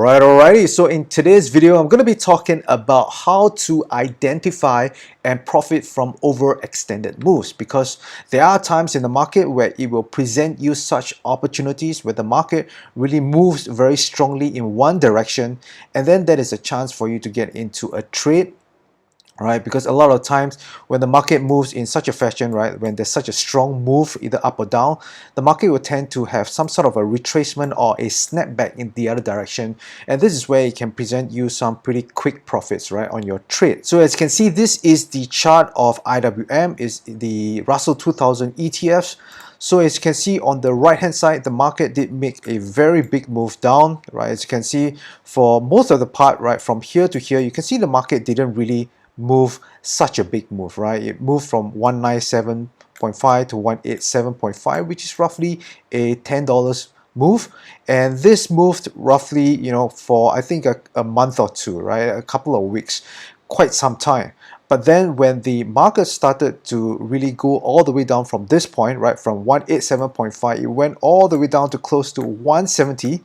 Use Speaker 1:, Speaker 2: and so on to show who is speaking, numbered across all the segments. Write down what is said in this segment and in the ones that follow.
Speaker 1: Alrighty. So in today's video, I'm going to be talking about how to identify and profit from overextended moves, because there are times in the market where it will present you such opportunities where the market really moves very strongly in one direction, and then that is a chance for you to get into a trade. Right, because a lot of times when the market moves in such a fashion, right, when there's such a strong move either up or down, the market will tend to have some sort of a retracement or a snapback in the other direction, and this is where it can present you some pretty quick profits, right, on your trade. So as you can see, this is the chart of IWM, is the Russell 2000 ETFs. So as you can see on the right hand side, the market did make a very big move down, right? As you can see, for most of the part, right, from here to here, you can see the market didn't really move such a big move, right? It moved from 197.5 to 187.5, which is roughly a $10 move, and this moved roughly, for I think a month or two, right? A couple of weeks, quite some time. But then when the market started to really go all the way down from this point, right, from 187.5, it went all the way down to close to 170.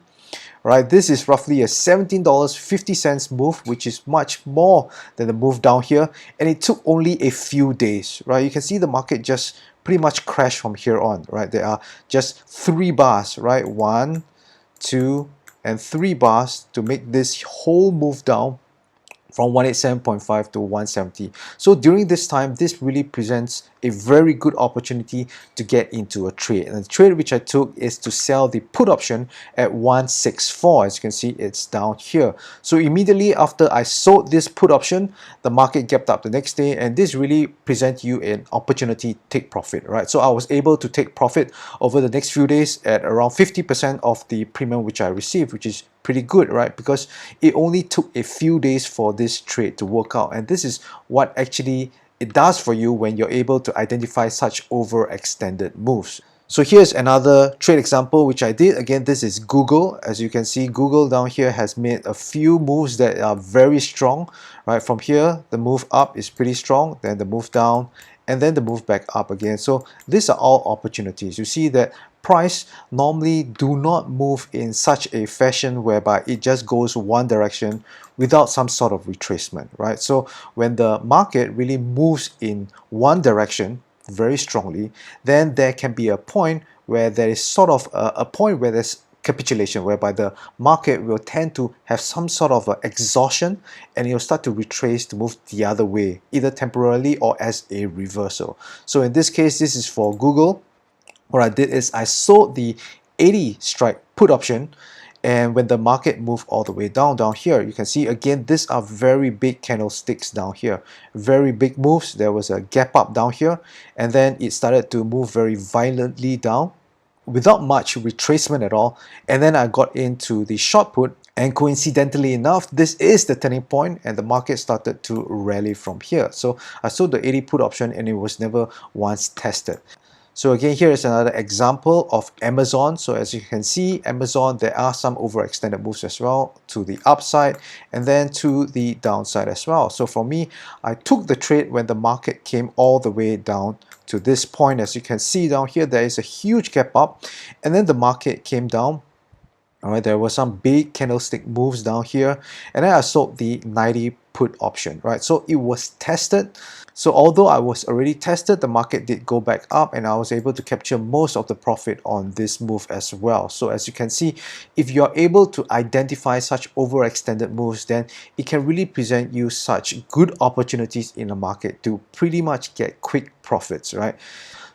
Speaker 1: Right, this is roughly a $17.50 move, which is much more than the move down here, and it took only a few days, right? You can see the market just pretty much crashed from here on, right? There are just 3 bars, right? 1, 2, and 3 bars to make this whole move down from 187.5 to 170. So during this time, this really presents a very good opportunity to get into a trade. And the trade which I took is to sell the put option at 164. As you can see, it's down here. So immediately after I sold this put option, the market gapped up the next day, and this really presents you an opportunity to take profit, right? So I was able to take profit over the next few days at around 50% of the premium which I received, which is pretty good, right? Because it only took a few days for this trade to work out, and this is what actually it does for you when you're able to identify such overextended moves. So here's another trade example which I did. Again, this is Google. As you can see, Google down here has made a few moves that are very strong, right? From here, the move up is pretty strong, then the move down, and then the move back up again. So these are all opportunities. You see that price normally do not move in such a fashion whereby it just goes one direction without some sort of retracement, right? So when the market really moves in one direction very strongly, then there can be a point where there is sort of a point where there's capitulation, whereby the market will tend to have some sort of exhaustion, and it will start to retrace to move the other way, either temporarily or as a reversal. So in this case, this is for Google. What I did is I sold the 80 strike put option, and when the market moved all the way down here, you can see again, these are very big candlesticks down here, very big moves. There was a gap up down here, and then it started to move very violently down without much retracement at all, and then I got into the short put, and coincidentally enough, this is the turning point, and the market started to rally from here. So I sold the 80 put option, and it was never once tested. So again, here is another example of Amazon. So as you can see, Amazon, there are some overextended moves as well to the upside and then to the downside as well. So for me, I took the trade when the market came all the way down to this point. As you can see down here, there is a huge gap up, and then the market came down. All right, there were some big candlestick moves down here, and then I sold the 90 put option, right? So it was tested. So although I was already tested, the market did go back up, and I was able to capture most of the profit on this move as well. So as you can see, if you're able to identify such overextended moves, then it can really present you such good opportunities in the market to pretty much get quick profits, right?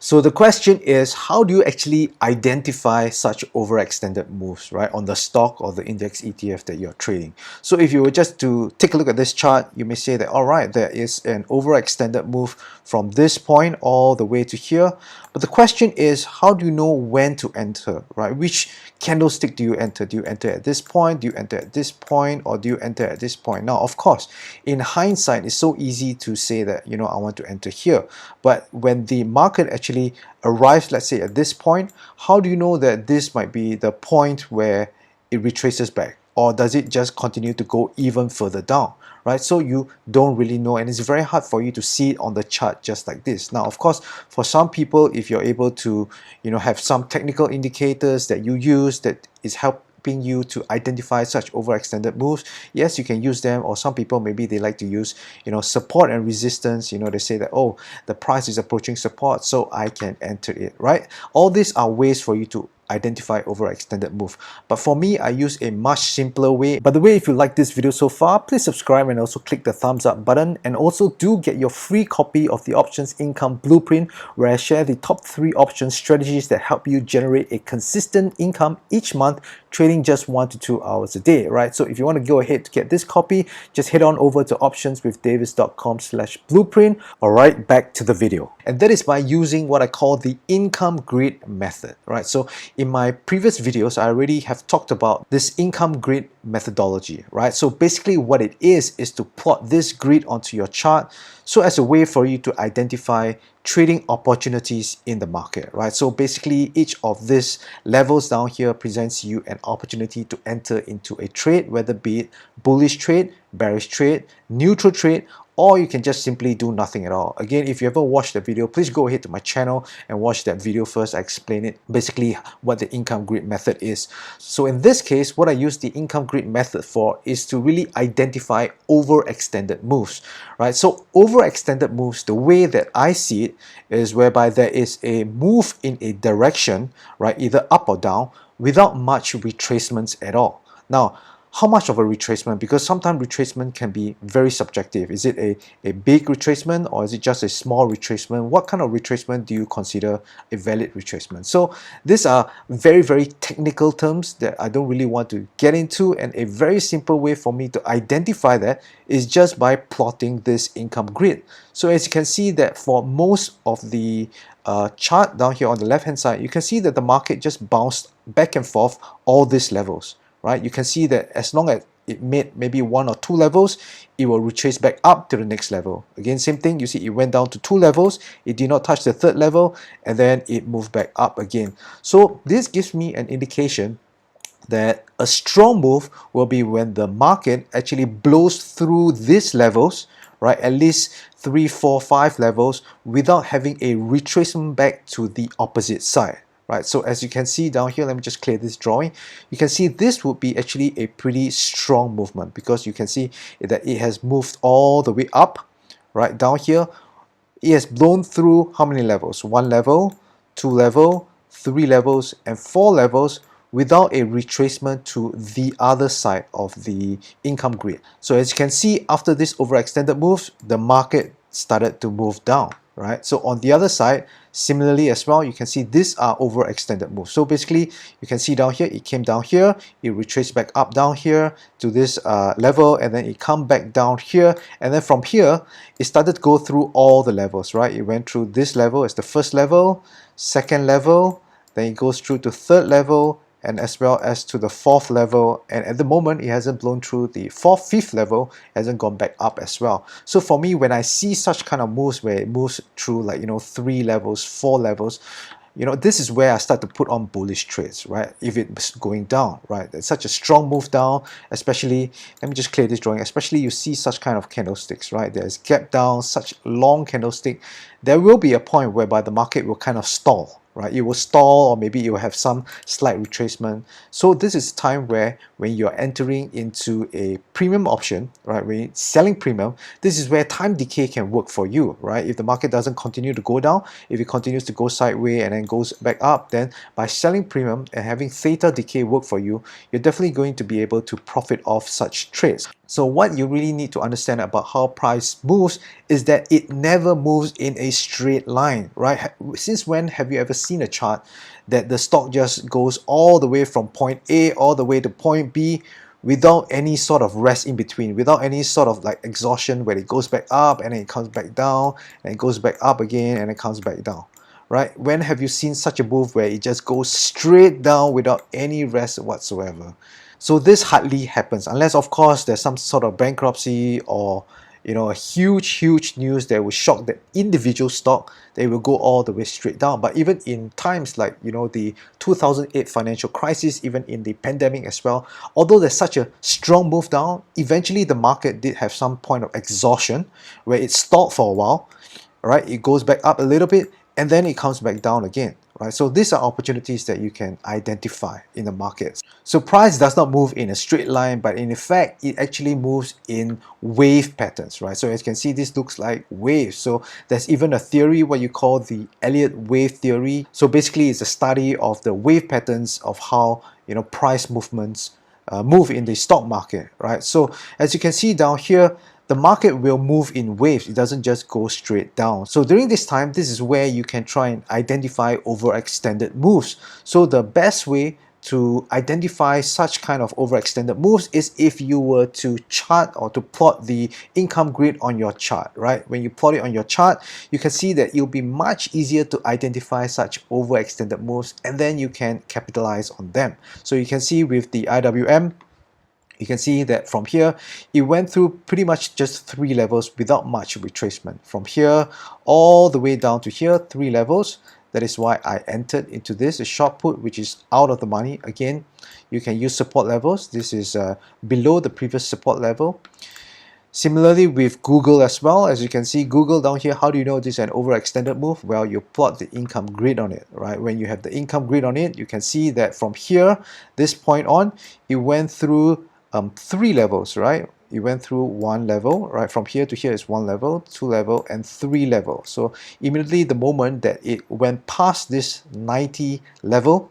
Speaker 1: So the question is, how do you actually identify such overextended moves, right, on the stock or the index ETF that you're trading? So if you were just to take a look at this chart, you may say that, all right, there is an overextended move from this point all the way to here. But the question is, how do you know when to enter, right? Which candlestick do you enter? Do you enter at this point? Do you enter at this point? Or do you enter at this point? Now, of course, in hindsight, it's so easy to say that, I want to enter here. But when the market actually arrives, let's say at this point, how do you know that this might be the point where it retraces back? Or does it just continue to go even further down? Right, so you don't really know, and it's very hard for you to see it on the chart just like this. Now, of course, for some people, if you're able to, have some technical indicators that you use that is helping you to identify such overextended moves. Yes, you can use them, or some people maybe they like to use, support and resistance. They say that, oh, the price is approaching support, so I can enter it, right? All these are ways for you to identify overextended move. But for me, I use a much simpler way. By the way, if you like this video so far, please subscribe and also click the thumbs up button, and also do get your free copy of the Options Income Blueprint, where I share the top 3 option strategies that help you generate a consistent income each month, trading just 1 to 2 hours a day, right? So if you want to go ahead to get this copy, just head on over to optionswithdavis.com/blueprint. All right, back to the video. And that is by using what I call the income grid method, right? So in my previous videos, I already have talked about this income grid methodology, right? So basically what it is to plot this grid onto your chart, so as a way for you to identify trading opportunities in the market, right? So basically each of these levels down here presents you an opportunity to enter into a trade, whether be it bullish trade, bearish trade, neutral trade, or you can just simply do nothing at all. Again, if you ever watched the video, please go ahead to my channel and watch that video first. I explain it, basically what the income grid method is. So in this case, what I use the income grid method for is to really identify overextended moves, right? So overextended moves, the way that I see it is whereby there is a move in a direction, right, either up or down, without much retracements at all. Now, how much of a retracement? Because sometimes retracement can be very subjective. Is it a big retracement, or is it just a small retracement? What kind of retracement do you consider a valid retracement? So these are very, very technical terms that I don't really want to get into, and a very simple way for me to identify that is just by plotting this income grid. So as you can see that for most of the chart down here on the left hand side, you can see that the market just bounced back and forth all these levels, right? You can see that as long as it made maybe 1 or 2 levels, it will retrace back up to the next level. Again, same thing, you see it went down to 2 levels, it did not touch the 3rd level, and then it moved back up again. So this gives me an indication that a strong move will be when the market actually blows through these levels, right? At least 3, 4, 5 levels without having a retracement back to the opposite side. Right, so as you can see down here, let me just clear this drawing. You can see this would be actually a pretty strong movement, because you can see that it has moved all the way up, right down here. It has blown through how many levels? 1 level, 2 level, 3 levels, and 4 levels without a retracement to the other side of the income grid. So as you can see, after this overextended moves, the market started to move down, right? So on the other side, similarly as well, you can see these are overextended moves. So basically, you can see down here, it came down here, it retraced back up down here to this level, and then it come back down here, and then from here, it started to go through all the levels, right? It went through this level as the first level, second level, then it goes through to third level, and as well as to the 4th level, and at the moment it hasn't blown through the 4th, 5th level, hasn't gone back up as well. So for me, when I see such kind of moves where it moves through, like, 3 levels, 4 levels, this is where I start to put on bullish trades, right? If it's going down, right? It's such a strong move down, especially, let me just clear this drawing, especially you see such kind of candlesticks, right? There's gap down, such long candlestick. There will be a point whereby the market will kind of stall, right? It will stall, or maybe it will have some slight retracement. So this is time where when you're entering into a premium option, right, when you're selling premium, this is where time decay can work for you, right? If the market doesn't continue to go down, if it continues to go sideways and then goes back up, then by selling premium and having theta decay work for you, you're definitely going to be able to profit off such trades. So what you really need to understand about how price moves is that it never moves in a straight line, right? Since when have you ever seen a chart that the stock just goes all the way from point A all the way to point B without any sort of rest in between, without any sort of like exhaustion where it goes back up and then it comes back down and it goes back up again and it comes back down? Right? When have you seen such a move where it just goes straight down without any rest whatsoever? So this hardly happens, unless of course there's some sort of bankruptcy or a huge news that will shock the individual stock. They will go all the way straight down. But even in times like the 2008 financial crisis, even in the pandemic as well, although there's such a strong move down, eventually the market did have some point of exhaustion where it stalled for a while, right? It goes back up a little bit and then it comes back down again, right? So these are opportunities that you can identify in the markets. So price does not move in a straight line, but in effect, it actually moves in wave patterns, right? So as you can see, this looks like waves. So there's even a theory what you call the Elliott wave theory. So basically, it's a study of the wave patterns of how price movements move in the stock market, right? So as you can see down here, the market will move in waves. It doesn't just go straight down. So during this time, this is where you can try and identify overextended moves. So the best way to identify such kind of overextended moves is if you were to chart or to plot the income grid on your chart, right? When you plot it on your chart, you can see that it'll be much easier to identify such overextended moves, and then you can capitalize on them. So you can see with the IWM, you can see that from here, it went through pretty much just 3 levels without much retracement. From here all the way down to here, 3 levels. That is why I entered into this, a short put, which is out of the money. Again, you can use support levels. This is below the previous support level. Similarly with Google as well, as you can see, Google down here, how do you know this is an overextended move? Well, you plot the income grid on it, right? When you have the income grid on it, you can see that from here, this point on, it went through 3 levels, right? It went through 1 level, right? From here to here is 1 level, 2 level, and 3 level. So immediately the moment that it went past this 90 level,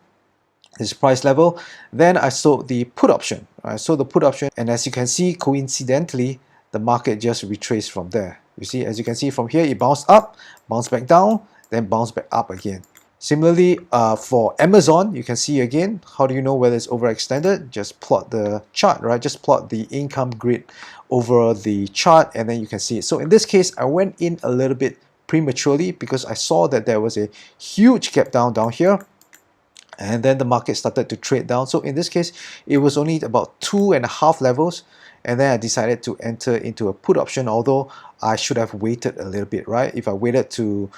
Speaker 1: this price level, then I sold the put option. I sold the put option, and as you can see, coincidentally, the market just retraced from there. You see, as you can see from here, it bounced up, bounced back down, then bounced back up again. Similarly, for Amazon, you can see again, how do you know whether it's overextended? Just plot the chart, right? Just plot the income grid over the chart, and then you can see it. So in this case, I went in a little bit prematurely because I saw that there was a huge gap down here, and then the market started to trade down. So in this case, it was only about 2.5 levels, and then I decided to enter into a put option, although I should have waited a little bit, right? If I waited to,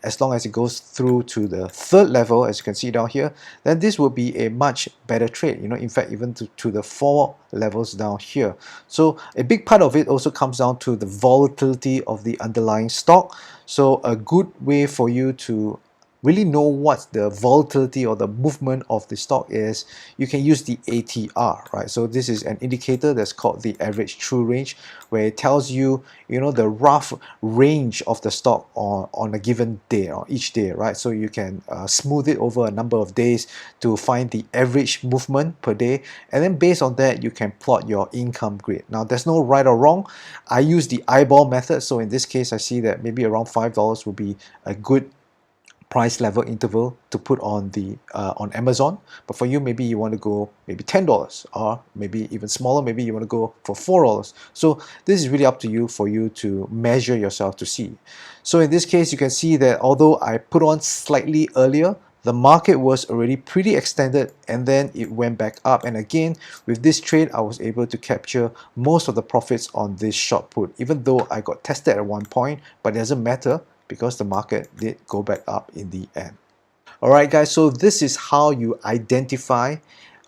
Speaker 1: as long as it goes through to the 3rd level, as you can see down here, then this will be a much better trade, in fact, even to the 4 levels down here. So a big part of it also comes down to the volatility of the underlying stock. So a good way for you to really know what the volatility or the movement of the stock is, you can use the ATR, right? So this is an indicator that's called the average true range, where it tells you, the rough range of the stock on a given day or each day, right? So you can smooth it over a number of days to find the average movement per day, and then based on that, you can plot your income grid. Now, there's no right or wrong. I use the eyeball method, so in this case, I see that maybe around $5 would be a good price level interval to put on the on Amazon. But for you, maybe you want to go maybe $10, or maybe even smaller, maybe you want to go for $4. So this is really up to you, for you to measure yourself to see. So in this case, you can see that although I put on slightly earlier, the market was already pretty extended, and then it went back up. And again, with this trade, I was able to capture most of the profits on this short put, even though I got tested at one point, but it doesn't matter because the market did go back up in the end. Alright guys, so this is how you identify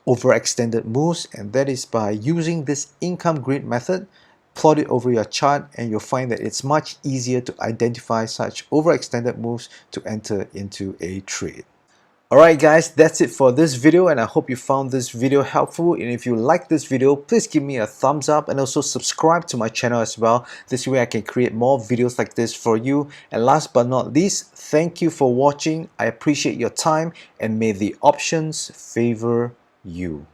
Speaker 1: overextended moves, and that is by using this income grid method. Plot it over your chart, and you'll find that it's much easier to identify such overextended moves to enter into a trade. Alright guys, that's it for this video, and I hope you found this video helpful. And if you like this video, please give me a thumbs up and also subscribe to my channel as well. This way I can create more videos like this for you. And last but not least, thank you for watching. I appreciate your time, and may the options favor you.